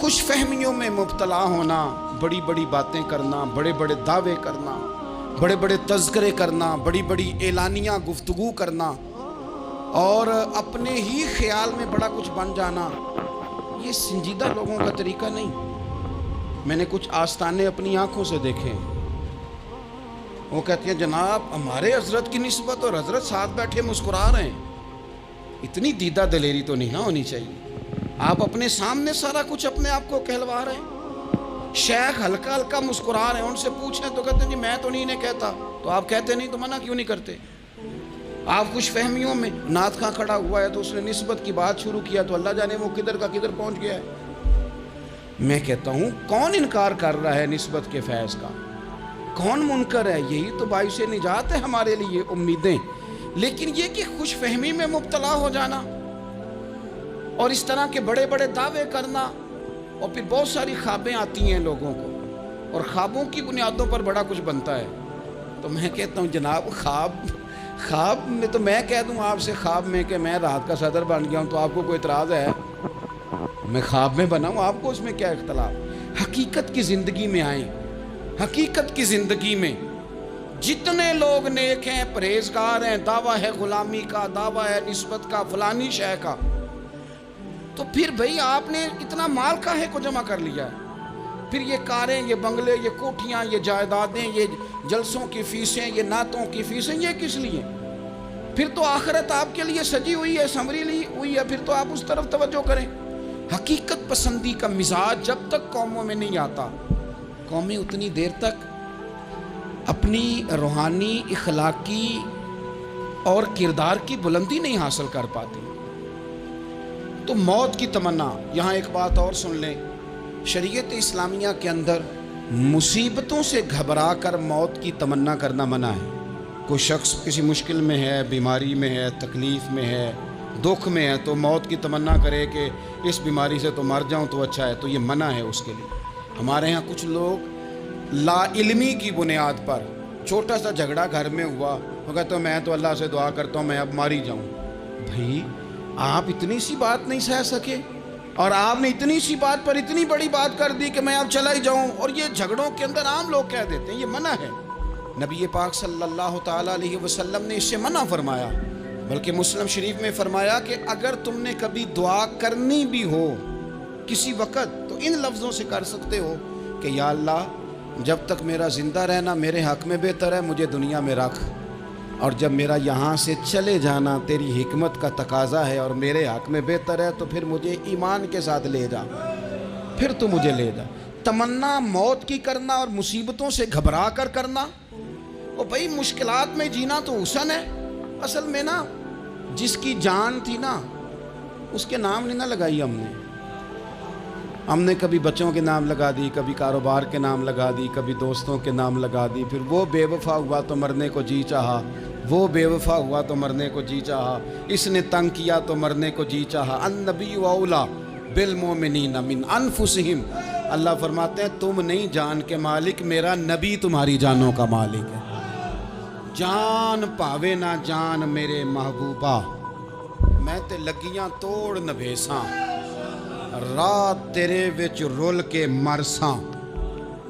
خوش فہمیوں میں مبتلا ہونا، بڑی بڑی باتیں کرنا، بڑے بڑے دعوے کرنا، بڑے بڑے تذکرے کرنا، بڑی بڑی اعلانیہ گفتگو کرنا اور اپنے ہی خیال میں بڑا کچھ بن جانا، یہ سنجیدہ لوگوں کا طریقہ نہیں۔ میں نے کچھ آستانے اپنی آنکھوں سے دیکھے، وہ کہتے ہیں جناب ہمارے حضرت کی نسبت اور حضرت ساتھ بیٹھے مسکرا رہے ہیں۔ اتنی دیدہ دلیری تو نہیں نہ ہونی چاہیے، آپ اپنے سامنے سارا کچھ اپنے آپ کو کہلوا رہے ہیں۔ شیخ ہلکا ہلکا مسکرا رہے ہیں، ان سے پوچھیں تو کہتے ہیں جی میں تو نہیں کہتا، تو آپ کہتے نہیں تو منع کیوں نہیں کرتے؟ آپ خوش فہمیوں میں، نعت خواں کھڑا ہوا ہے تو اس نے نسبت کی بات شروع کیا تو اللہ جانے وہ کدھر کا کدھر پہنچ گیا ہے۔ میں کہتا ہوں کون انکار کر رہا ہے نسبت کے فیض کا؟ کون منکر ہے؟ یہی تو باعث نجات ہے ہمارے لیے، امیدیں۔ لیکن یہ کہ خوش فہمی میں مبتلا ہو جانا اور اس طرح کے بڑے بڑے دعوے کرنا، اور پھر بہت ساری خوابیں آتی ہیں لوگوں کو اور خوابوں کی بنیادوں پر بڑا کچھ بنتا ہے۔ تو میں کہتا ہوں جناب خواب میں تو میں کہہ دوں آپ سے خواب میں کہ میں رات کا صدر بن گیا ہوں تو آپ کو کوئی اعتراض ہے؟ میں خواب میں بنا ہوں، آپ کو اس میں کیا اختلاف؟ حقیقت کی زندگی میں آئیں، حقیقت کی زندگی میں جتنے لوگ نیک ہیں، پرہیزگار ہیں، دعویٰ ہے غلامی کا، دعویٰ ہے نسبت کا، فلانی شے کا، تو پھر بھئی آپ نے اتنا مال کاہے کو جمع کر لیا ہے؟ پھر یہ کاریں، یہ بنگلے، یہ کوٹھیاں، یہ جائیدادیں، یہ جلسوں کی فیسیں، یہ نعتوں کی فیسیں، یہ کس لیے؟ پھر تو آخرت آپ کے لیے سجی ہوئی ہے، سنوری ہوئی ہے، پھر تو آپ اس طرف توجہ کریں۔ حقیقت پسندی کا مزاج جب تک قوموں میں نہیں آتا، قومیں اتنی دیر تک اپنی روحانی، اخلاقی اور کردار کی بلندی نہیں حاصل کر پاتی۔ تو موت کی تمنا، یہاں ایک بات اور سن لیں، شریعت اسلامیہ کے اندر مصیبتوں سے گھبرا کر موت کی تمنا کرنا منع ہے۔ کوئی شخص کسی مشکل میں ہے، بیماری میں ہے، تکلیف میں ہے، دکھ میں ہے، تو موت کی تمنا کرے کہ اس بیماری سے تو مر جاؤں تو اچھا ہے، تو یہ منع ہے اس کے لیے۔ ہمارے ہاں کچھ لوگ لا علمی کی بنیاد پر چھوٹا سا جھگڑا گھر میں ہوا، وہ کہتے ہیں میں تو اللہ سے دعا کرتا ہوں میں اب مار ہی جاؤں۔ بھائی آپ اتنی سی بات نہیں سہ سکے اور آپ نے اتنی سی بات پر اتنی بڑی بات کر دی کہ میں اب چلا ہی جاؤں، اور یہ جھگڑوں کے اندر عام لوگ کہہ دیتے ہیں، یہ منع ہے۔ نبی پاک صلی اللہ تعالیٰ علیہ وسلم نے اس سے منع فرمایا، بلکہ مسلم شریف میں فرمایا کہ اگر تم نے کبھی دعا کرنی بھی ہو کسی وقت تو ان لفظوں سے کر سکتے ہو کہ یا اللہ جب تک میرا زندہ رہنا میرے حق میں بہتر ہے، مجھے دنیا میں رکھ، اور جب میرا یہاں سے چلے جانا تیری حکمت کا تقاضا ہے اور میرے حق میں بہتر ہے تو پھر مجھے ایمان کے ساتھ لے جا، پھر تو مجھے لے جا۔ تمنا موت کی کرنا اور مصیبتوں سے گھبرا کر کرنا، اور بھائی مشکلات میں جینا تو حسن ہے۔ اصل میں نا جس کی جان تھی نا اس کے نام نہیں نہ لگائی ہم نے کبھی بچوں کے نام لگا دی، کبھی کاروبار کے نام لگا دی، کبھی دوستوں کے نام لگا دی، پھر وہ بے وفا ہوا تو مرنے کو جی چاہا، وہ بے وفا ہوا تو مرنے کو جی چاہا، اس نے تنگ کیا تو مرنے کو جی چاہا۔ النبی اولیٰ بالمؤمنین من انفسہم، اللہ فرماتے ہیں تم نہیں جان کے مالک، میرا نبی تمہاری جانوں کا مالک ہے۔ جان پاوے نہ جان میرے محبوبہ، میں تے لگیاں توڑ نبھیساں، رات تیرے وچ رول کے مرساں،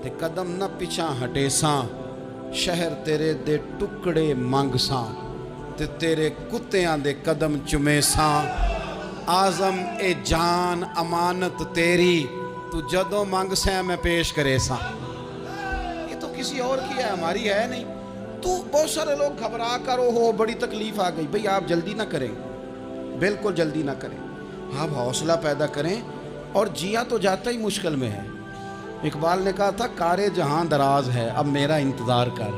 تے قدم نہ پیچھا ہٹیساں، شہر تیرے دے ٹکڑے منگساں، تے تیرے کتیاں دے قدم چمیساں، آزم اے جان امانت تیری، تو جدوں منگ سیں میں پیش کرے ساں۔ یہ تو کسی اور کی ہے، ہماری ہے نہیں۔ تو بہت سارے لوگ گھبرا کر ہو بڑی تکلیف آ گئی، بھئی آپ جلدی نہ کریں، بالکل جلدی نہ کریں، آپ حوصلہ پیدا کریں، اور جیا تو جاتا ہی مشکل میں ہے۔ اقبال نے کہا تھا کار جہاں دراز ہے اب میرا انتظار کر،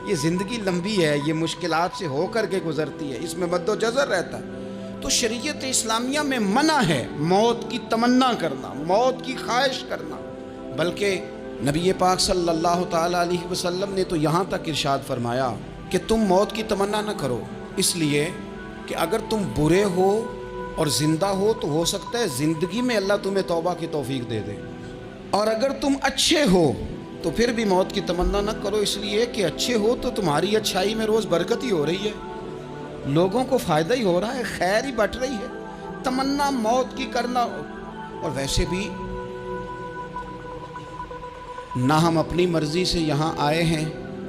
یہ زندگی لمبی ہے، یہ مشکلات سے ہو کر کے گزرتی ہے، اس میں مد و جزر رہتا ہے۔ تو شریعت اسلامیہ میں منع ہے موت کی تمنا کرنا، موت کی خواہش کرنا، بلکہ نبی پاک صلی اللہ تعالیٰ علیہ وسلم نے تو یہاں تک ارشاد فرمایا کہ تم موت کی تمنا نہ کرو، اس لیے کہ اگر تم برے ہو اور زندہ ہو تو ہو سکتا ہے زندگی میں اللہ تمہیں توبہ کی توفیق دے دے، اور اگر تم اچھے ہو تو پھر بھی موت کی تمنا نہ کرو، اس لیے کہ اچھے ہو تو تمہاری اچھائی میں روز برکت ہی ہو رہی ہے، لوگوں کو فائدہ ہی ہو رہا ہے، خیر ہی بٹ رہی ہے۔ تمنا موت کی کرنا، اور ویسے بھی نہ ہم اپنی مرضی سے یہاں آئے ہیں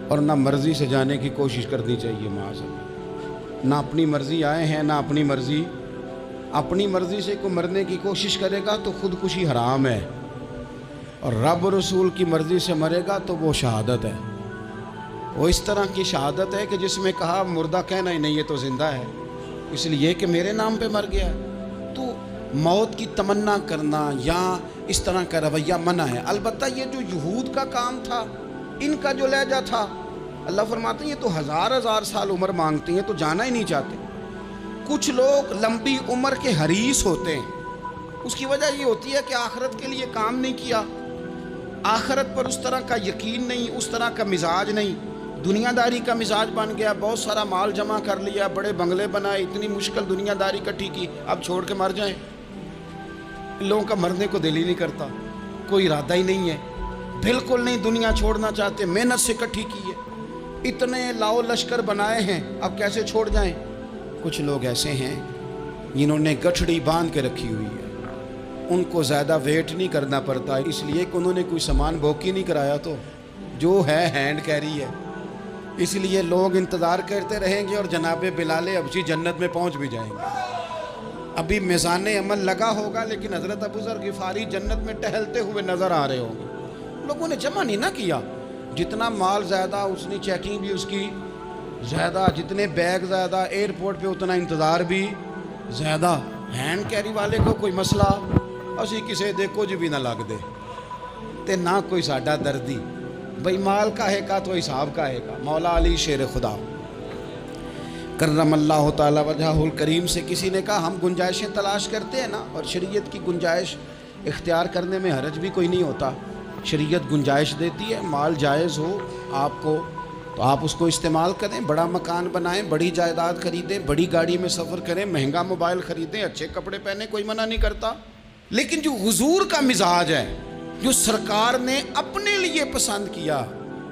اور نہ مرضی سے جانے کی کوشش کرنی چاہیے معاذ اللہ۔ نہ اپنی مرضی آئے ہیں نہ اپنی مرضی سے کوئی مرنے کی کوشش کرے گا تو خودکشی حرام ہے، اور رب رسول کی مرضی سے مرے گا تو وہ شہادت ہے۔ وہ اس طرح کی شہادت ہے کہ جس میں کہا مردہ کہنا ہی نہیں، یہ تو زندہ ہے، اس لیے کہ میرے نام پہ مر گیا ہے۔ تو موت کی تمنا کرنا یا اس طرح کا رویہ منع ہے۔ البتہ یہ جو یہود کا کام تھا، ان کا جو لہجہ تھا، اللہ فرماتے ہیں یہ تو ہزار سال عمر مانگتی ہیں تو جانا ہی نہیں چاہتے۔ کچھ لوگ لمبی عمر کے حریص ہوتے ہیں، اس کی وجہ یہ ہوتی ہے کہ آخرت کے لیے کام نہیں کیا، آخرت پر اس طرح کا یقین نہیں، اس طرح کا مزاج نہیں، دنیا داری کا مزاج بن گیا، بہت سارا مال جمع کر لیا، بڑے بنگلے بنائے، اتنی مشکل دنیا داری اکٹھی کی، اب چھوڑ کے مر جائیں۔ لوگوں کا مرنے کو دل ہی نہیں کرتا، کوئی ارادہ ہی نہیں ہے، بالکل نہیں دنیا چھوڑنا چاہتے، محنت سے اکٹھی کی ہے، اتنے لاؤ لشکر بنائے ہیں، اب کیسے چھوڑ جائیں۔ کچھ لوگ ایسے ہیں جنہوں نے گٹھڑی باندھ کے رکھی ہوئی ہے، ان کو زیادہ ویٹ نہیں کرنا پڑتا، اس لیے کہ انہوں نے کوئی سامان بوکی نہیں کرایا، تو جو ہے ہینڈ کیری ہے، اس لیے لوگ انتظار کرتے رہیں گے اور جناب بلال حبشی جنت میں پہنچ بھی جائیں گے۔ ابھی میزان عمل لگا ہوگا لیکن حضرت ابو ذر غفاری جنت میں ٹہلتے ہوئے نظر آ رہے ہوں گے۔ لوگوں نے جمع نہیں نہ کیا، جتنا مال زیادہ اتنی چیکنگ بھی اس کی زیادہ، جتنے بیگ زیادہ، ایئرپورٹ پہ اتنا انتظار بھی زیادہ۔ ہینڈ کیری والے کو کوئی مسئلہ اسی کسے دے کچھ بھی نہ لگ دے تے نہ کوئی ساڈا دردی، بھئی مال کا ہے کا تو حساب کا ہے کا۔ مولا علی شیر خدا کرم اللہ تعالی وجہہ الکریم سے کسی نے کہا ہم گنجائشیں تلاش کرتے ہیں نا، اور شریعت کی گنجائش اختیار کرنے میں حرج بھی کوئی نہیں ہوتا، شریعت گنجائش دیتی ہے، مال جائز ہو آپ کو تو آپ اس کو استعمال کریں، بڑا مکان بنائیں، بڑی جائیداد خریدیں، بڑی گاڑی میں سفر کریں، مہنگا موبائل خریدیں، اچھے کپڑے پہنیں، کوئی منع نہیں کرتا۔ لیکن جو حضور کا مزاج ہے، جو سرکار نے اپنے لیے پسند کیا،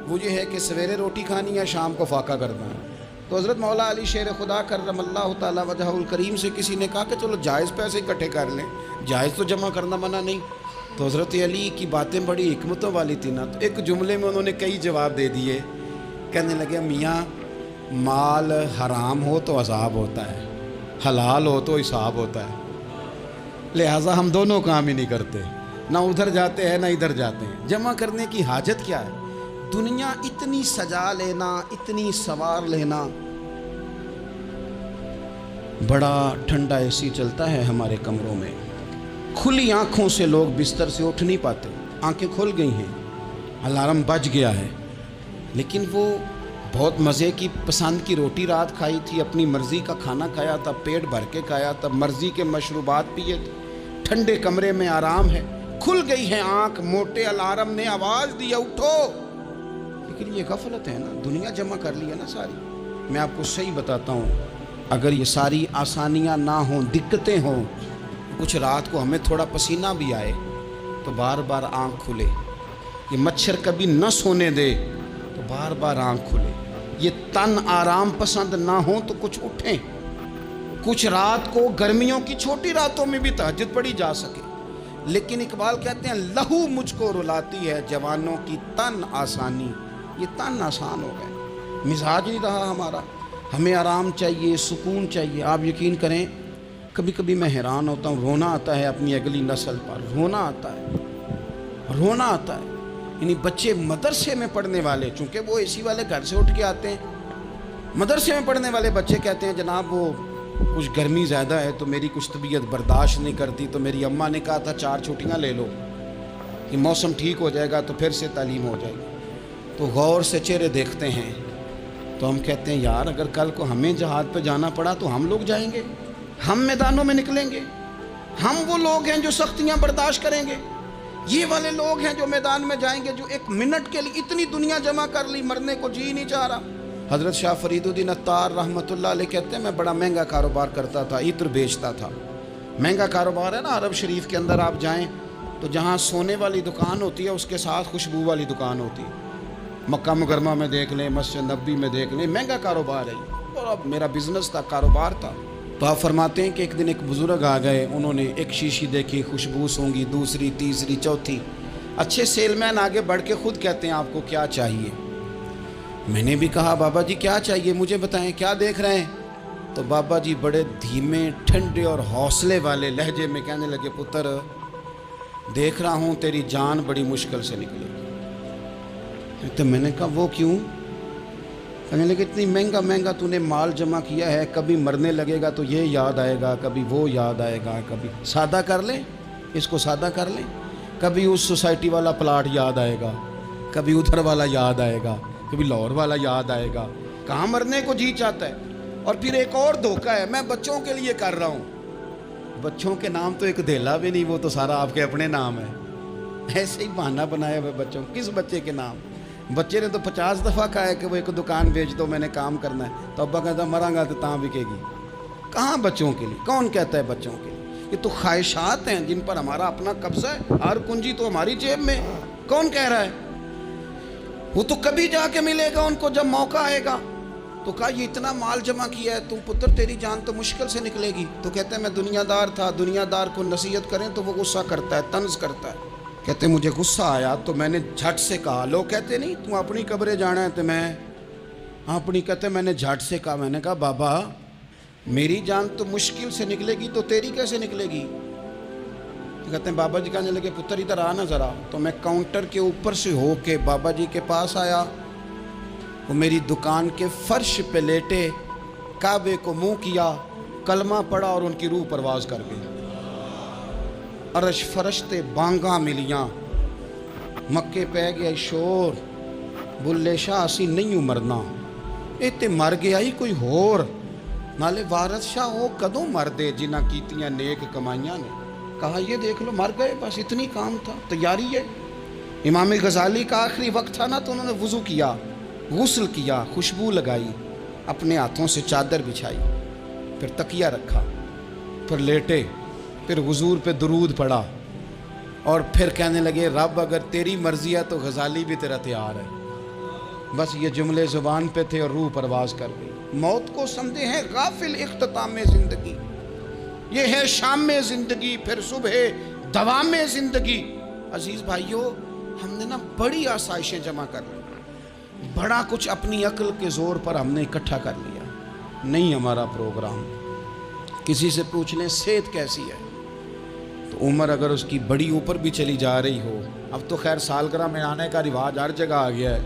وہ یہ ہے کہ سویرے روٹی کھانی ہے، شام کو فاقہ کرنا ہے۔ تو حضرت مولا علی شیر خدا کرم اللہ تعالی وجہہ الکریم سے کسی نے کہا کہ چلو جائز پیسے اکٹھے کر لیں، جائز تو جمع کرنا منع نہیں۔ تو حضرت علی کی باتیں بڑی حکمتوں والی تھی نا، تو ایک جملے میں انہوں نے کئی جواب دے دیے، کہنے لگے میاں مال حرام ہو تو عذاب ہوتا ہے، حلال ہو تو حساب ہوتا ہے، لہٰذا ہم دونوں کام ہی نہیں کرتے، نہ ادھر جاتے ہیں نہ ادھر جاتے ہیں۔ جمع کرنے کی حاجت کیا ہے؟ دنیا اتنی سجا لینا، اتنی سوار لینا، بڑا ٹھنڈا اے سی چلتا ہے ہمارے کمروں میں، کھلی آنکھوں سے لوگ بستر سے اٹھ نہیں پاتے، آنکھیں کھل گئی ہیں، الارم بج گیا ہے، لیکن وہ بہت مزے کی پسند کی روٹی رات کھائی تھی، اپنی مرضی کا کھانا کھایا تھا، پیٹ بھر کے کھایا تھا، مرضی کے مشروبات پیے تھے، ٹھنڈے کمرے میں آرام ہے، کھل گئی ہے آنکھ، موٹے الارم نے آواز دیا اٹھو، لیکن یہ غفلت ہے نا، دنیا جمع کر لی ہے نا ساری۔ میں آپ کو صحیح بتاتا ہوں، اگر یہ ساری آسانیاں نہ ہوں، دقتیں ہوں، کچھ رات کو ہمیں تھوڑا پسینہ بھی آئے تو بار بار آنکھ کھلے، یہ مچھر کبھی نہ سونے دے تو بار بار آنکھ کھلے، یہ تن آرام پسند نہ ہوں تو کچھ اٹھیں، کچھ رات کو گرمیوں کی چھوٹی راتوں میں بھی تہجد پڑھی جا سکے۔ لیکن اقبال کہتے ہیں لہو مجھ کو رلاتی ہے جوانوں کی تن آسانی، یہ تن آسان ہو گئے، مزاج نہیں رہا ہمارا، ہمیں آرام چاہیے، سکون چاہیے۔ آپ یقین کریں کبھی کبھی میں حیران ہوتا ہوں، رونا آتا ہے اپنی اگلی نسل پر، رونا آتا ہے، یعنی بچے مدرسے میں پڑھنے والے، چونکہ وہ اے سی والے گھر سے اٹھ کے آتے ہیں، مدرسے میں پڑھنے والے بچے کہتے ہیں جناب وہ کچھ گرمی زیادہ ہے تو میری کچھ طبیعت برداشت نہیں کرتی، تو میری اماں نے کہا تھا 4 چھٹیاں لے لو کہ موسم ٹھیک ہو جائے گا تو پھر سے تعلیم ہو جائے گی۔ تو غور سے چہرے دیکھتے ہیں تو ہم کہتے ہیں یار اگر کل کو ہمیں جہاد پہ جانا پڑا تو ہم لوگ جائیں گے، ہم میدانوں میں نکلیں گے، ہم وہ لوگ ہیں جو سختیاں برداشت کریں گے، یہ والے لوگ ہیں جو میدان میں جائیں گے، جو 1 منٹ کے لیے اتنی دنیا جمع کر لی، مرنے کو جی نہیں چاہ رہا۔ حضرت شاہ فرید الدین عطار رحمۃ اللہ علیہ کہتے ہیں میں بڑا مہنگا کاروبار کرتا تھا، عطر بیچتا تھا، مہنگا کاروبار ہے نا، عرب شریف کے اندر آپ جائیں تو جہاں سونے والی دکان ہوتی ہے اس کے ساتھ خوشبو والی دکان ہوتی ہے، مکہ مکرمہ میں دیکھ لیں، مسجد نبوی میں دیکھ لیں، مہنگا کاروبار ہے، اور اب میرا بزنس تھا، کاروبار تھا۔ تو آپ فرماتے ہیں کہ ایک دن ایک بزرگ آ گئے، انہوں نے ایک شیشی دیکھی، خوشبو سونگی، دوسری، تیسری، چوتھی، اچھے سیل مین آگے بڑھ کے خود کہتے ہیں آپ کو کیا چاہیے. میں نے بھی کہا بابا جی کیا چاہیے مجھے بتائیں, کیا دیکھ رہے ہیں؟ تو بابا جی بڑے دھیمے ٹھنڈے اور حوصلے والے لہجے میں کہنے لگے, پتر دیکھ رہا ہوں تیری جان بڑی مشکل سے نکلے گی. تو میں نے کہا وہ کیوں؟ کہنے لگے اتنی مہنگا مہنگا تو نے مال جمع کیا ہے, کبھی مرنے لگے گا تو یہ یاد آئے گا, کبھی وہ یاد آئے گا, کبھی سادہ کر لیں اس کو, سادہ کر لیں, کبھی اس سوسائٹی والا پلاٹ یاد آئے گا, کبھی ادھر والا یاد آئے گا, کبھی لاہور والا یاد آئے گا. کہاں مرنے کو جی چاہتا ہے. اور پھر ایک اور دھوکہ ہے, میں بچوں کے لیے کر رہا ہوں. بچوں کے نام تو ایک دھیلا بھی نہیں, وہ تو سارا آپ کے اپنے نام ہے. ایسے ہی بہانہ بنایا ہوا بچوں. کس بچے کے نام؟ بچے نے تو 50 دفعہ کہا ہے کہ وہ ایک دکان بیچ دو, میں نے کام کرنا ہے. تو ابا کہتا مراں گا تو تاں بکے گی. کہاں بچوں کے لیے؟ کون کہتا ہے بچوں کے لیے؟ یہ تو خواہشات ہیں جن پر ہمارا اپنا قبضہ ہے. ہر کنجی تو ہماری جیب میں. کون کہہ رہا ہے؟ وہ تو کبھی جا کے ملے گا ان کو جب موقع آئے گا. تو کہا یہ اتنا مال جمع کیا ہے تم پتر, تیری جان تو مشکل سے نکلے گی. تو کہتے ہیں میں دنیا دار تھا, دنیا دار کو نصیحت کریں تو وہ غصہ کرتا ہے, طنز کرتا ہے. کہتے مجھے غصہ آیا تو میں نے جھٹ سے کہا, لوگ کہتے نہیں تم اپنی قبریں جانا ہے, تو میں اپنی کہتے میں نے جھٹ سے کہا, میں نے کہا بابا میری جان تو مشکل سے نکلے گی تو تیری کیسے نکلے گی؟ کہتے ہیں بابا جی کہنے لگے پتر ادھر آنا ذرا. تو میں کاؤنٹر کے اوپر سے ہو کے بابا جی کے پاس آیا. وہ میری دکان کے فرش پہ لیٹے, کعبے کو منہ کیا, کلمہ پڑھا اور ان کی روح پرواز کر گئی. عرش فرشتے بانگاں ملیاں, مکے پہ گیا شور, بلے شاہ اسی نہیں مرنا, اے تے مر گیا ہی کوئی ہور, نالے وارث شاہ ہو کدوں مر دے جنہ کیتیاں نیک کمائیاں نے. کہا یہ دیکھ لو مر گئے, بس اتنی کام تھا, تیاری ہے. امام غزالی کا آخری وقت تھا نا, تو انہوں نے وضو کیا, غسل کیا, خوشبو لگائی, اپنے ہاتھوں سے چادر بچھائی, پھر تکیہ رکھا, پھر لیٹے, پھر حضور پہ درود پڑھا, اور پھر کہنے لگے رب اگر تیری مرضی ہے تو غزالی بھی تیرا تیار ہے. بس یہ جملے زبان پہ تھے اور روح پرواز کر گئی. موت کو سمجھے ہیں غافل اختتام زندگی, یہ ہے شام میں زندگی, پھر صبح دوام میں زندگی. عزیز بھائیو, ہم نے نا بڑی آسائشیں جمع کر لی, بڑا کچھ اپنی عقل کے زور پر ہم نے اکٹھا کر لیا. نہیں ہمارا پروگرام. کسی سے پوچھ لیں صحت کیسی ہے, تو عمر اگر اس کی بڑی اوپر بھی چلی جا رہی ہو, اب تو خیر سالگرہ میں آنے کا رواج ہر جگہ آ گیا ہے,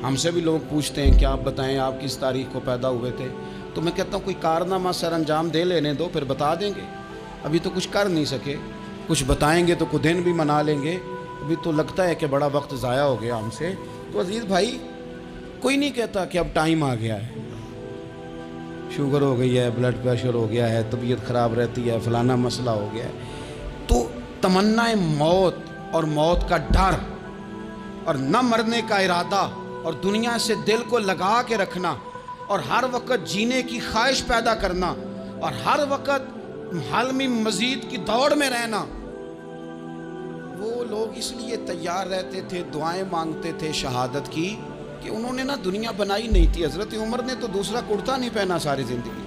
ہم سے بھی لوگ پوچھتے ہیں کہ آپ بتائیں آپ کس تاریخ کو پیدا ہوئے تھے, تو میں کہتا ہوں کوئی کارنامہ سر انجام دے لینے دو, پھر بتا دیں گے. ابھی تو کچھ کر نہیں سکے, کچھ بتائیں گے تو کچھ دن بھی منا لیں گے. ابھی تو لگتا ہے کہ بڑا وقت ضائع ہو گیا ہم سے. تو عزیز بھائی, کوئی نہیں کہتا کہ اب ٹائم آ گیا ہے, شوگر ہو گئی ہے, بلڈ پریشر ہو گیا ہے, طبیعت خراب رہتی ہے, فلانا مسئلہ ہو گیا ہے. تو تمنا موت اور موت کا ڈر اور نہ مرنے کا ارادہ اور دنیا سے دل کو لگا کے رکھنا اور ہر وقت جینے کی خواہش پیدا کرنا اور ہر وقت حالمی مزید کی دوڑ میں رہنا, وہ لوگ اس لیے تیار رہتے تھے, دعائیں مانگتے تھے شہادت کی, کہ انہوں نے نا دنیا بنائی نہیں تھی. حضرت عمر نے تو دوسرا کرتا نہیں پہنا ساری زندگی,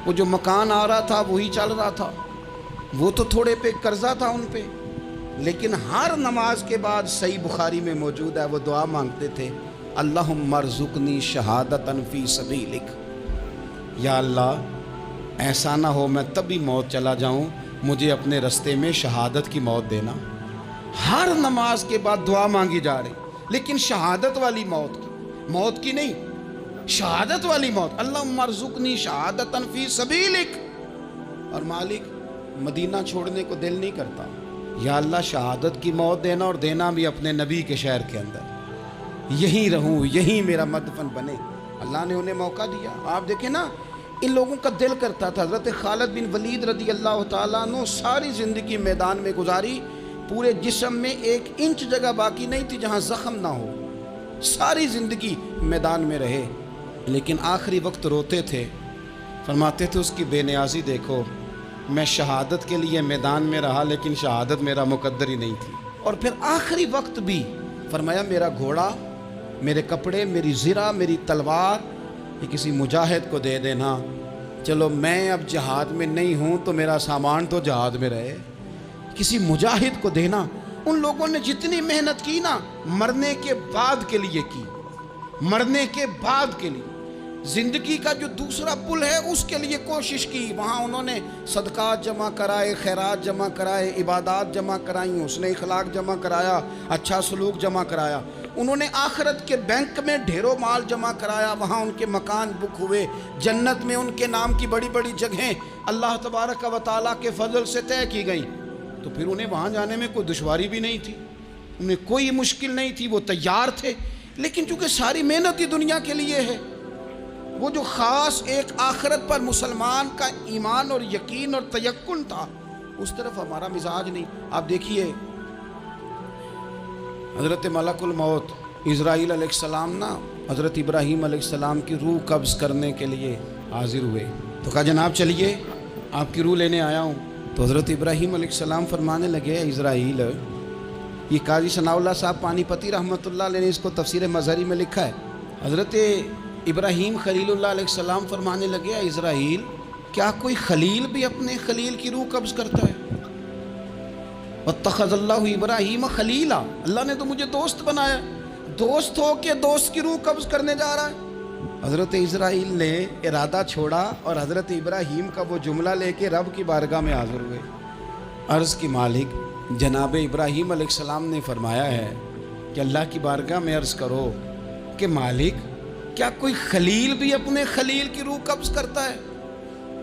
وہ جو مکان آ رہا تھا وہی چل رہا تھا, وہ تو تھوڑے پہ قرضہ تھا ان پہ, لیکن ہر نماز کے بعد صحیح بخاری میں موجود ہے, وہ دعا مانگتے تھے اللہم ارزقنی شہادتا فی سبیلک, یا اللہ ایسا نہ ہو میں تب بھی موت چلا جاؤں, مجھے اپنے رستے میں شہادت کی موت دینا. ہر نماز کے بعد دعا مانگی جا رہی, لیکن شہادت والی موت کی نہیں, شہادت والی موت. اللہم ارزقنی شہادتا فی سبیلک. اور مالک مدینہ چھوڑنے کو دل نہیں کرتا, یا اللہ شہادت کی موت دینا, اور دینا بھی اپنے نبی کے شہر کے اندر, یہیں رہوں, یہیں میرا مدفن بنے. اللہ نے انہیں موقع دیا. آپ دیکھیں نا, ان لوگوں کا دل کرتا تھا. حضرت خالد بن ولید رضی اللہ تعالیٰ عنہ ساری زندگی میدان میں گزاری, پورے جسم میں 1 انچ جگہ باقی نہیں تھی جہاں زخم نہ ہو, ساری زندگی میدان میں رہے, لیکن آخری وقت روتے تھے, فرماتے تھے اس کی بے نیازی دیکھو, میں شہادت کے لیے میدان میں رہا لیکن شہادت میرا مقدر ہی نہیں تھی. اور پھر آخری وقت بھی فرمایا میرا گھوڑا, میرے کپڑے, میری زرہ, میری تلوار یہ کسی مجاہد کو دے دینا. چلو میں اب جہاد میں نہیں ہوں تو میرا سامان تو جہاد میں رہے, کسی مجاہد کو دینا. ان لوگوں نے جتنی محنت کی نا مرنے کے بعد کے لیے کی، مرنے کے بعد کے لیے زندگی کا جو دوسرا پل ہے اس کے لیے کوشش کی، وہاں انہوں نے صدقات جمع کرائے، خیرات جمع کرائے، عبادات جمع کرائیں، حسن اخلاق جمع کرایا، اچھا سلوک جمع کرایا، انہوں نے آخرت کے بینک میں ڈھیروں مال جمع کرایا، وہاں ان کے مکان بک ہوئے، جنت میں ان کے نام کی بڑی بڑی جگہیں اللہ تبارک و تعالیٰ کے فضل سے طے کی گئیں، تو پھر انہیں وہاں جانے میں کوئی دشواری بھی نہیں تھی، انہیں کوئی مشکل نہیں تھی، وہ تیار تھے، لیکن چونکہ ساری محنت ہی دنیا کے لیے ہے، وہ جو خاص ایک آخرت پر مسلمان کا ایمان اور یقین اور تیقن تھا اس طرف ہمارا مزاج نہیں۔ آپ دیکھیے حضرت ملک الموت اسرائیل علیہ السلام نا حضرت ابراہیم علیہ السلام کی روح قبض کرنے کے لیے حاضر ہوئے، تو کہا جناب چلیے آپ کی روح لینے آیا ہوں، تو حضرت ابراہیم علیہ السلام فرمانے لگے اسرائیل، یہ قاضی ثناء اللہ صاحب پانی پتی رحمۃ اللہ علیہ نے اس کو تفسیر مظہری میں لکھا ہے، حضرت ابراہیم خلیل اللہ علیہ السلام فرمانے لگے اسرائیل کیا کوئی خلیل بھی اپنے خلیل کی روح قبض کرتا ہے؟ واتخذ اللہ ابراہیم خلیلا، اللہ نے تو مجھے دوست بنایا، دوست ہو کے دوست کی روح قبض کرنے جا رہا ہے۔ حضرت اسرائیل نے ارادہ چھوڑا اور حضرت ابراہیم کا وہ جملہ لے کے رب کی بارگاہ میں حاضر ہوئے، عرض کی مالک جناب ابراہیم علیہ السلام نے فرمایا ہے کہ اللہ کی بارگاہ میں عرض کرو کہ مالک کیا کوئی خلیل بھی اپنے خلیل کی روح قبض کرتا ہے؟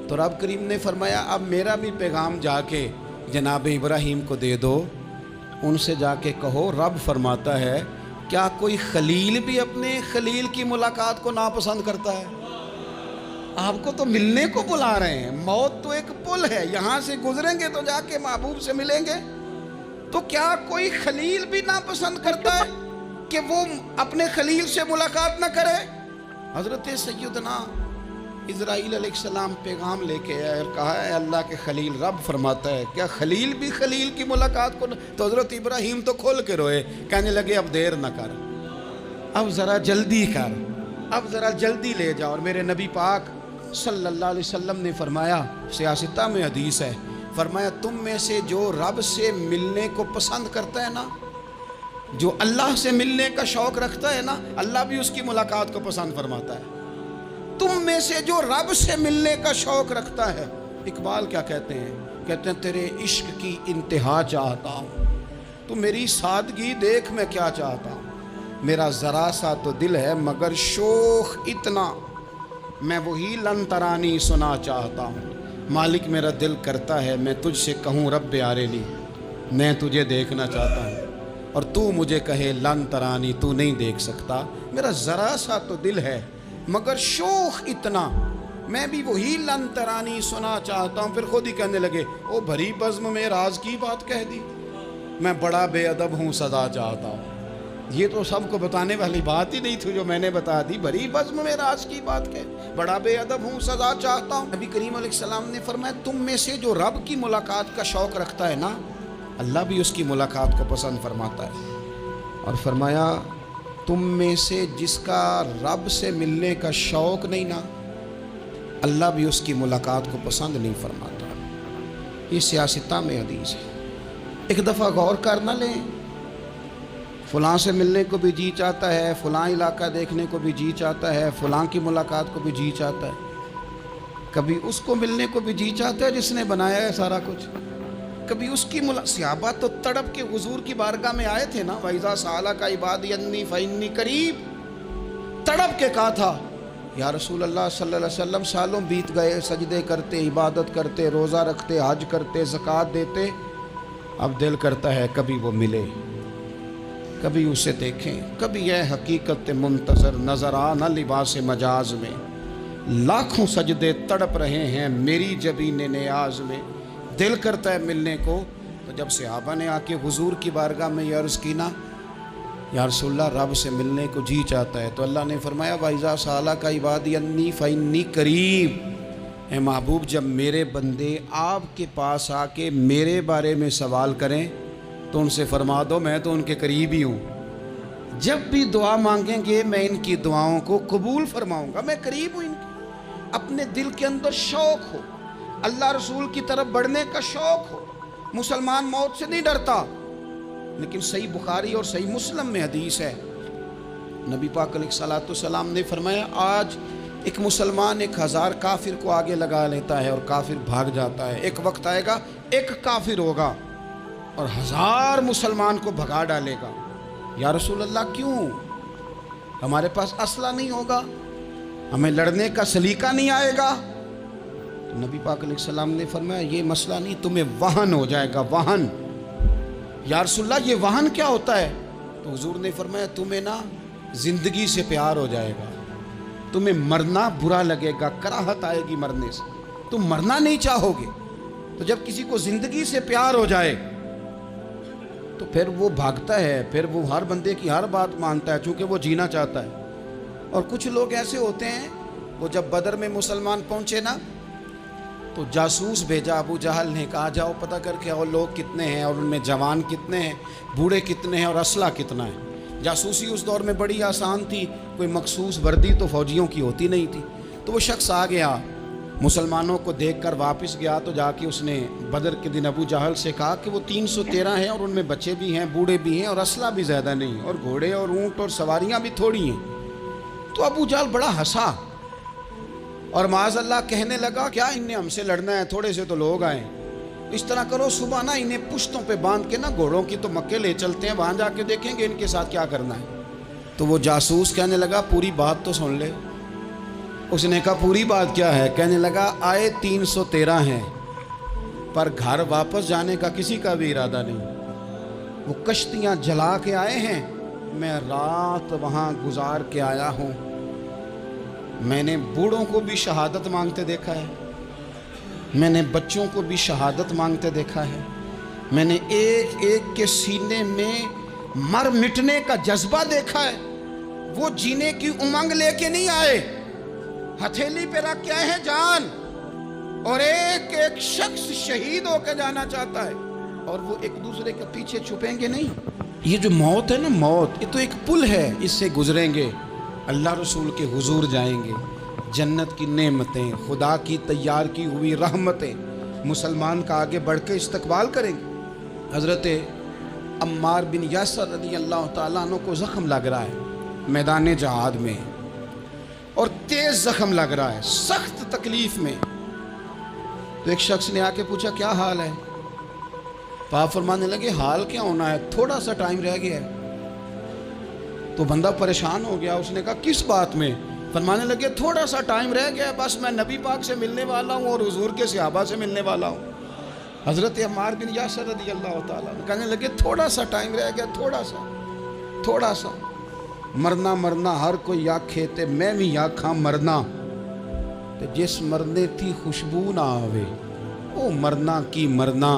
تو رب کریم نے فرمایا اب میرا بھی پیغام جا کے جناب ابراہیم کو دے دو، ان سے جا کے کہو رب فرماتا ہے کیا کوئی خلیل بھی اپنے خلیل کی ملاقات کو ناپسند کرتا ہے؟ آپ کو تو ملنے کو بلا رہے ہیں، موت تو ایک پل ہے، یہاں سے گزریں گے تو جا کے محبوب سے ملیں گے، تو کیا کوئی خلیل بھی ناپسند کرتا ہے کہ وہ اپنے خلیل سے ملاقات نہ کرے؟ حضرت سیدنا اسرائیل علیہ السلام پیغام لے کے آئے اور کہا ہے اللہ کے خلیل رب فرماتا ہے کیا خلیل بھی خلیل کی ملاقات کو تو حضرت ابراہیم تو کھول کے روئے، کہنے لگے اب دیر نہ کر، اب ذرا جلدی کر، اب ذرا جلدی لے جا۔ اور میرے نبی پاک صلی اللہ علیہ وسلم نے فرمایا، سیاستہ میں حدیث ہے، فرمایا تم میں سے جو رب سے ملنے کو پسند کرتا ہے نا، جو اللہ سے ملنے کا شوق رکھتا ہے نا، اللہ بھی اس کی ملاقات کو پسند فرماتا ہے۔ تم میں سے جو رب سے ملنے کا شوق رکھتا ہے، اقبال کیا کہتے ہیں؟ کہتے ہیں تیرے عشق کی انتہا چاہتا ہوں، تو میری سادگی دیکھ میں کیا چاہتا ہوں، میرا ذرا سا تو دل ہے مگر شوق اتنا، میں وہی لن ترانی سنا چاہتا ہوں، مالک میرا دل کرتا ہے میں تجھ سے کہوں رب آریلی، میں تجھے دیکھنا چاہتا ہوں، اور تو مجھے کہے لن ترانی تو نہیں دیکھ سکتا، میرا ذرا سا تو دل ہے مگر شوق اتنا، میں بھی وہی لن ترانی سنا چاہتا ہوں۔ پھر خود ہی کہنے لگے او بھری بزم میں راز کی بات کہہ دی، میں بڑا بے ادب ہوں سزا چاہتا ہوں، یہ تو سب کو بتانے والی بات ہی نہیں تھی جو میں نے بتا دی، بھری بزم میں راز کی بات کہہ، بڑا بے ادب ہوں سزا چاہتا ہوں۔ نبی کریم علیہ السلام نے فرمایا تم میں سے جو رب کی ملاقات کا شوق رکھتا ہے نا، اللہ بھی اس کی ملاقات کو پسند فرماتا ہے، اور فرمایا تم میں سے جس کا رب سے ملنے کا شوق نہیں نا، اللہ بھی اس کی ملاقات کو پسند نہیں فرماتا۔ یہ سیاستہ میں حدیث ہے، ایک دفعہ غور کر نہ لیں، فلاں سے ملنے کو بھی جی چاہتا ہے، فلاں علاقہ دیکھنے کو بھی جی چاہتا ہے، فلاں کی ملاقات کو بھی جی چاہتا ہے، کبھی اس کو ملنے کو بھی جی چاہتا ہے جس نے بنایا ہے سارا کچھ، کبھی اس کی صحابہ تو تڑپ کے حضور کی بارگاہ میں آئے تھے نا، وَإِذَا سَأَلَكَ عِبَادِي عَنِّي فَإِنِّي قَرِيبٌ، تڑپ کے کہا تھا یا رسول اللہ صلی اللہ علیہ وسلم سالوں بیت گئے، سجدے کرتے، عبادت کرتے، روزہ رکھتے، حج کرتے، زکوٰۃ دیتے، اب دل کرتا ہے کبھی وہ ملے، کبھی اسے دیکھیں، کبھی یہ حقیقت منتظر نظر آ نہ لباس مجاز میں، لاکھوں سجدے تڑپ رہے ہیں میری جبین نیاز میں، دل کرتا ہے ملنے کو۔ تو جب صحابہ نے آ کے حضور کی بارگاہ میں یہ عرض کی نا یا رسول اللہ رب سے ملنے کو جی چاہتا ہے، تو اللہ نے فرمایا وَإِذَا سَأَلَكَ عِبَادِي عَنِّي فَإِنِّي قَرِيبٌ، اے محبوب جب میرے بندے آپ کے پاس آ کے میرے بارے میں سوال کریں تو ان سے فرما دو میں تو ان کے قریب ہی ہوں، جب بھی دعا مانگیں گے میں ان کی دعاؤں کو قبول فرماؤں گا، میں قریب ہوں ان کے۔ اپنے دل کے اندر شوق ہو، اللہ رسول کی طرف بڑھنے کا شوق ہو، مسلمان موت سے نہیں ڈرتا، لیکن صحیح بخاری اور صحیح مسلم میں حدیث ہے، نبی پاک علیہ الصلوۃ والسلام نے فرمایا آج ایک مسلمان 1000 کافر کو آگے لگا لیتا ہے اور کافر بھاگ جاتا ہے، ایک وقت آئے گا ایک کافر ہوگا اور 1000 مسلمان کو بھگا ڈالے گا۔ یا رسول اللہ کیوں؟ ہمارے پاس اسلحہ نہیں ہوگا، ہمیں لڑنے کا سلیقہ نہیں آئے گا؟ تو نبی پاک علیہ السلام نے فرمایا یہ مسئلہ نہیں، تمہیں وہن ہو جائے گا، وہن۔ یا رسول اللہ یہ وہن کیا ہوتا ہے؟ تو حضور نے فرمایا تمہیں نا زندگی سے پیار ہو جائے گا، تمہیں مرنا برا لگے گا، کراہت آئے گی مرنے سے، تم مرنا نہیں چاہو گے۔ تو جب کسی کو زندگی سے پیار ہو جائے تو پھر وہ بھاگتا ہے، پھر وہ ہر بندے کی ہر بات مانتا ہے چونکہ وہ جینا چاہتا ہے۔ اور کچھ لوگ ایسے ہوتے ہیں، وہ جب بدر میں مسلمان پہنچے نا تو جاسوس بھیجا ابو جہل نے، کہا جاؤ پتہ کر کے اور لوگ کتنے ہیں اور ان میں جوان کتنے ہیں، بوڑھے کتنے ہیں اور اسلحہ کتنا ہے۔ جاسوسی اس دور میں بڑی آسان تھی، کوئی مخصوص وردی تو فوجیوں کی ہوتی نہیں تھی۔ تو وہ شخص آ گیا، مسلمانوں کو دیکھ کر واپس گیا، تو جا کے اس نے بدر کے دن ابو جہل سے کہا کہ وہ 313 ہیں اور ان میں بچے بھی ہیں، بوڑھے بھی ہیں اور اسلحہ بھی زیادہ نہیں، اور گھوڑے اور اونٹ اور سواریاں بھی تھوڑی ہیں۔ تو ابو جہل بڑا ہنسا اور معاذ اللہ کہنے لگا کیا ان نے ہم سے لڑنا ہے، تھوڑے سے تو لوگ آئے، اس طرح کرو صبح نا انہیں پشتوں پہ باندھ کے نا گھوڑوں کی تو مکے لے چلتے ہیں، وہاں جا کے دیکھیں گے ان کے ساتھ کیا کرنا ہے۔ تو وہ جاسوس کہنے لگا پوری بات تو سن لے۔ اس نے کہا پوری بات کیا ہے؟ کہنے لگا آئے 313 ہیں پر گھر واپس جانے کا کسی کا بھی ارادہ نہیں، وہ کشتیاں جلا کے آئے ہیں، میں رات وہاں گزار کے آیا ہوں، میں نے بوڑھوں کو بھی شہادت مانگتے دیکھا ہے، میں نے بچوں کو بھی شہادت مانگتے دیکھا ہے، میں نے ایک ایک کے سینے میں مر مٹنے کا جذبہ دیکھا ہے، وہ جینے کی امنگ لے کے نہیں آئے، ہتھیلی پہ رکھ کے آئے ہیں جان، اور ایک ایک شخص شہید ہو کے جانا چاہتا ہے، اور وہ ایک دوسرے کے پیچھے چھپیں گے نہیں۔ یہ جو موت ہے نا، موت یہ تو ایک پل ہے، اس سے گزریں گے، اللہ رسول کے حضور جائیں گے، جنت کی نعمتیں، خدا کی تیار کی ہوئی رحمتیں، مسلمان کا آگے بڑھ کے استقبال کریں گے۔ حضرت عمار بن یاسر رضی اللہ تعالیٰ عنہ کو زخم لگ رہا ہے میدان جہاد میں، اور تیز زخم لگ رہا ہے، سخت تکلیف میں۔ تو ایک شخص نے آ کے پوچھا کیا حال ہے؟ تو آپ فرمانے لگے حال کیا ہونا ہے، تھوڑا سا ٹائم رہ گیا ہے۔ تو بندہ پریشان ہو گیا، اس نے کہا کس بات میں؟ فرمانے لگے تھوڑا سا ٹائم رہ گیا، بس میں نبی پاک سے ملنے والا ہوں اور حضور کے صحابہ سے ملنے والا ہوں۔ حضرت عمار بن یاسر رضی اللہ تعالیٰ کہنے لگے تھوڑا سا ٹائم رہ گیا، تھوڑا سا مرنا مرنا ہر کوئی آکھے تے میں بھی آکھاں مرنا، تے جس مرنے تھی خوشبو نہ آوے او مرنا کی مرنا،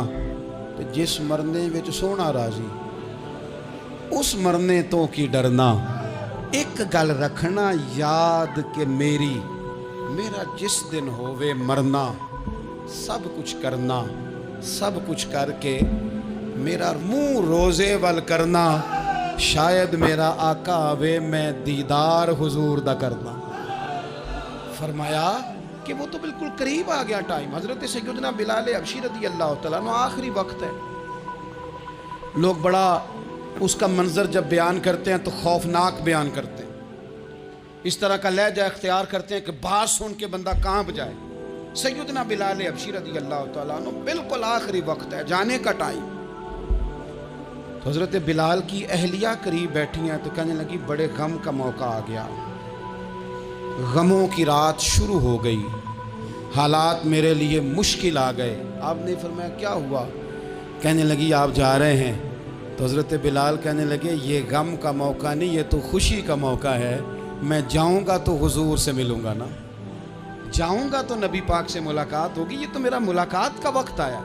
تے جس مرنے وچ سونا راضی اس مرنے تو کی ڈرنا۔ ایک گل رکھنا یاد کہ میرا جس دن ہووے مرنا، سب کچھ کرنا، سب کچھ کر کے میرا منہ روزے ول کرنا، شاید میرا آقا آوے میں دیدار حضور دا کرنا۔ فرمایا کہ وہ تو بالکل قریب آ گیا ٹائم۔ حضرت سیدنا بلال حبشی رضی اللہ تعالیٰ عنہ آخری وقت ہے، لوگ بڑا اس کا منظر جب بیان کرتے ہیں تو خوفناک بیان کرتے ہیں، اس طرح کا لہجہ اختیار کرتے ہیں کہ بات سن کے بندہ کانپ جائے۔ سیدنا بلال حبشی رضی اللہ تعالیٰ عنہ بالکل آخری وقت ہے، جانے کا ٹائم۔ تو حضرت بلال کی اہلیہ قریب بیٹھی ہیں تو کہنے لگی بڑے غم کا موقع آ گیا، غموں کی رات شروع ہو گئی، حالات میرے لیے مشکل آ گئے۔ آپ نے فرمایا کیا ہوا؟ کہنے لگی آپ جا رہے ہیں؟ تو حضرت بلال کہنے لگے یہ غم کا موقع نہیں، یہ تو خوشی کا موقع ہے، میں جاؤں گا تو حضور سے ملوں گا نا، جاؤں گا تو نبی پاک سے ملاقات ہوگی، یہ تو میرا ملاقات کا وقت آیا۔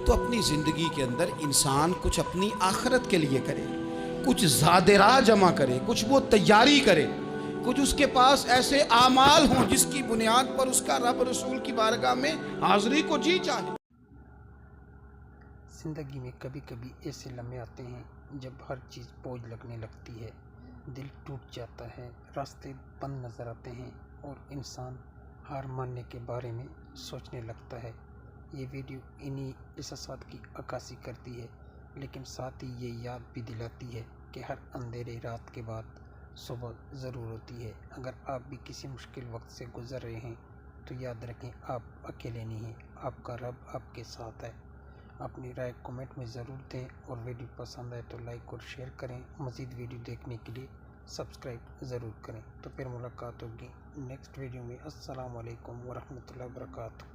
تو اپنی زندگی کے اندر انسان کچھ اپنی آخرت کے لیے کرے، کچھ زاد راہ جمع کرے، کچھ وہ تیاری کرے، کچھ اس کے پاس ایسے اعمال ہوں جس کی بنیاد پر اس کا رب رسول کی بارگاہ میں حاضری کو جی چاہے۔ زندگی میں کبھی کبھی ایسے لمحے آتے ہیں جب ہر چیز بوجھ لگنے لگتی ہے، دل ٹوٹ جاتا ہے، راستے بند نظر آتے ہیں اور انسان ہار ماننے کے بارے میں سوچنے لگتا ہے۔ یہ ویڈیو انہی احساسات کی عکاسی کرتی ہے۔ لیکن ساتھ ہی یہ یاد بھی دلاتی ہے کہ ہر اندھیرے رات کے بعد صبح ضرور ہوتی ہے۔ اگر آپ بھی کسی مشکل وقت سے گزر رہے ہیں تو یاد رکھیں آپ اکیلے نہیں ہیں، آپ کا رب آپ کے ساتھ ہے۔ اپنی رائے کمنٹ میں ضرور دیں اور ویڈیو پسند آئے تو لائک اور شیئر کریں۔ مزید ویڈیو دیکھنے کے لیے سبسکرائب ضرور کریں۔ تو پھر ملاقات ہوگی نیکسٹ ویڈیو میں۔ السلام علیکم ورحمۃ اللہ وبرکاتہ۔